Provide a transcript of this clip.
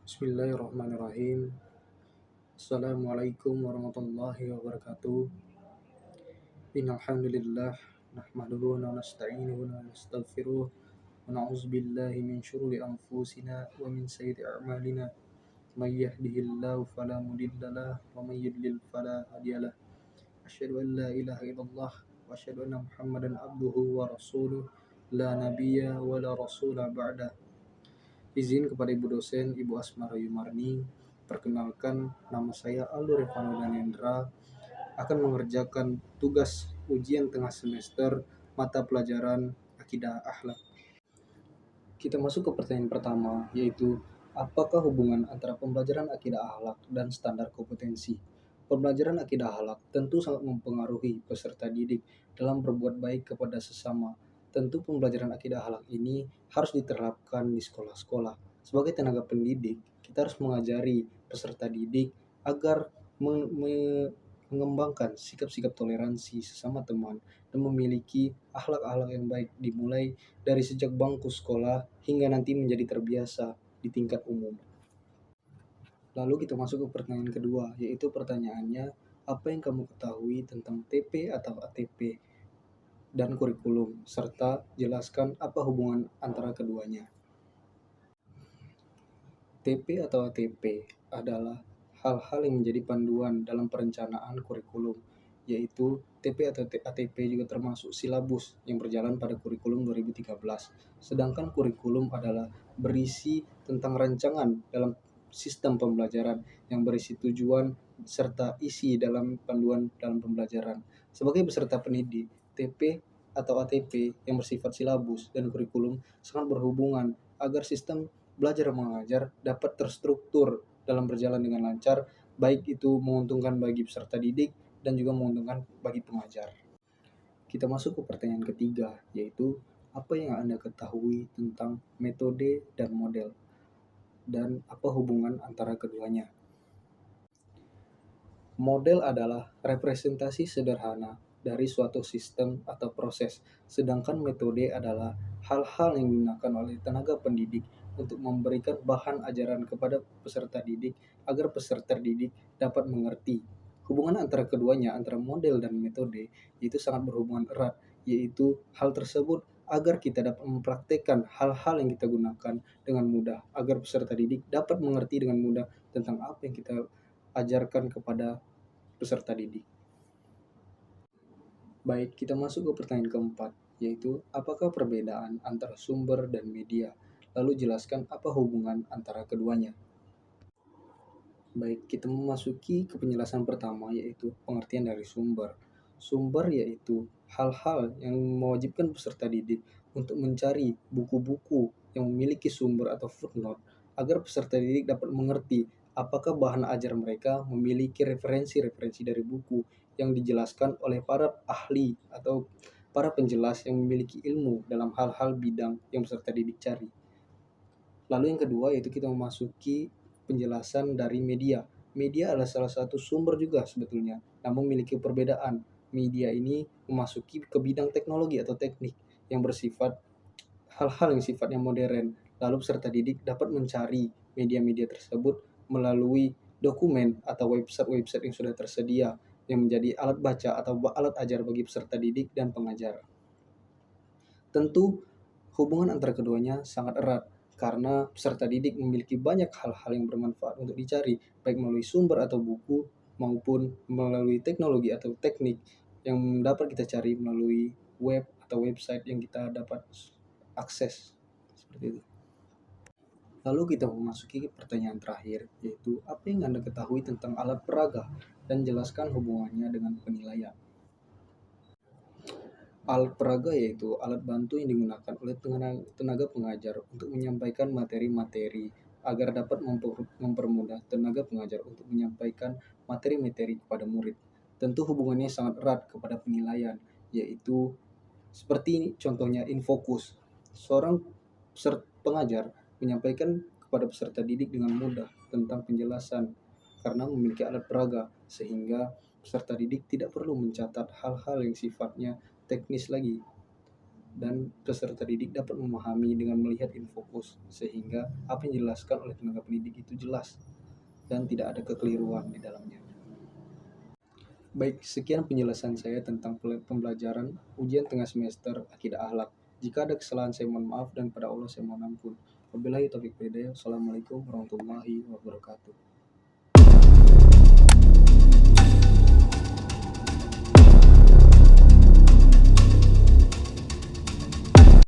Bismillahirrahmanirrahim. Assalamualaikum warahmatullahi wabarakatuh. Innal hamdalillah nahmaduhu wa nasta'inuhu wa nastaghfiruh wa na'udzu billahi min syururi anfusina wa min sayyiati a'malina. May yahdihillahu fala mudilla lahu wa may yudlil fala hadiyalah. Asyhadu an la ilaha illallah wa asyhadu anna Muhammadan abduhu wa rasuluh la nabiyya wa la rasula ba'da. Izin kepada Ibu dosen, Ibu Asma Yumarni. Perkenalkan, nama saya Aldo Revano Danendra, akan mengerjakan tugas ujian tengah semester mata pelajaran Akidah Akhlak. Kita masuk ke pertanyaan pertama, yaitu apakah hubungan antara pembelajaran Akidah Akhlak dan standar kompetensi? Pembelajaran Akidah Akhlak tentu sangat mempengaruhi peserta didik dalam berbuat baik kepada sesama. Tentu pembelajaran Akidah Akhlak ini harus diterapkan di sekolah-sekolah. Sebagai tenaga pendidik, kita harus mengajari peserta didik agar mengembangkan sikap-sikap toleransi sesama teman dan memiliki akhlak-akhlak yang baik, dimulai dari sejak bangku sekolah hingga nanti menjadi terbiasa di tingkat umum. Lalu kita masuk ke pertanyaan kedua, yaitu pertanyaannya, apa yang kamu ketahui tentang TP atau ATP dan kurikulum, serta jelaskan apa hubungan antara keduanya. TP atau ATP adalah hal-hal yang menjadi panduan dalam perencanaan kurikulum, yaitu TP atau ATP juga termasuk silabus yang berjalan pada kurikulum 2013. Sedangkan kurikulum adalah berisi tentang rancangan dalam sistem pembelajaran yang berisi tujuan serta isi dalam panduan dalam pembelajaran. Sebagai peserta pendidik, TP atau ATP yang bersifat silabus dan kurikulum sangat berhubungan agar sistem belajar mengajar dapat terstruktur dalam berjalan dengan lancar, baik itu menguntungkan bagi peserta didik dan juga menguntungkan bagi pengajar. Kita masuk ke pertanyaan ketiga, yaitu apa yang Anda ketahui tentang metode dan model, dan apa hubungan antara keduanya. Model adalah representasi sederhana dari suatu sistem atau proses, sedangkan metode adalah hal-hal yang digunakan oleh tenaga pendidik untuk memberikan bahan ajaran kepada peserta didik agar peserta didik dapat mengerti. Hubungan antara keduanya, antara model dan metode, itu sangat berhubungan erat, yaitu hal tersebut agar kita dapat mempraktekkan hal-hal yang kita gunakan dengan mudah, agar peserta didik dapat mengerti dengan mudah tentang apa yang kita ajarkan kepada peserta didik. Baik, kita masuk ke pertanyaan keempat, yaitu apakah perbedaan antara sumber dan media? Lalu jelaskan apa hubungan antara keduanya. Baik, kita memasuki ke penjelasan pertama, yaitu pengertian dari sumber. Sumber yaitu hal-hal yang mewajibkan peserta didik untuk mencari buku-buku yang memiliki sumber atau footnote agar peserta didik dapat mengerti apakah bahan ajar mereka memiliki referensi-referensi dari buku yang dijelaskan oleh para ahli atau para penjelas yang memiliki ilmu dalam hal-hal bidang yang peserta didik cari. Lalu yang kedua yaitu kita memasuki penjelasan dari media. Media adalah salah satu sumber juga sebetulnya, namun memiliki perbedaan. Media ini memasuki ke bidang teknologi atau teknik yang bersifat hal-hal yang sifatnya modern. Lalu peserta didik dapat mencari media-media tersebut melalui dokumen atau website-website yang sudah tersedia yang menjadi alat baca atau alat ajar bagi peserta didik dan pengajar. Tentu hubungan antara keduanya sangat erat karena peserta didik memiliki banyak hal-hal yang bermanfaat untuk dicari, baik melalui sumber atau buku maupun melalui teknologi atau teknik yang dapat kita cari melalui web atau website yang kita dapat akses. Seperti itu. Lalu kita memasuki pertanyaan terakhir, yaitu apa yang Anda ketahui tentang alat peraga dan jelaskan hubungannya dengan penilaian. Alat peraga yaitu alat bantu yang digunakan oleh tenaga pengajar untuk menyampaikan materi-materi agar dapat mempermudah tenaga pengajar untuk menyampaikan materi-materi kepada murid. Tentu hubungannya sangat erat kepada penilaian, yaitu seperti contohnya InFocus. Seorang pengajar menyampaikan kepada peserta didik dengan mudah tentang penjelasan karena memiliki alat peraga, sehingga peserta didik tidak perlu mencatat hal-hal yang sifatnya teknis lagi. dan peserta didik dapat memahami dengan melihat infokus, sehingga apa yang dijelaskan oleh tenaga pendidik itu jelas dan tidak ada kekeliruan di dalamnya. Baik, sekian penjelasan saya tentang pembelajaran ujian tengah semester akidah akhlak. Jika ada kesalahan saya mohon maaf dan pada Allah saya mohon ampun. Wabillahi taufiq wal hidayah. Wassalamualaikum warahmatullahi wabarakatuh.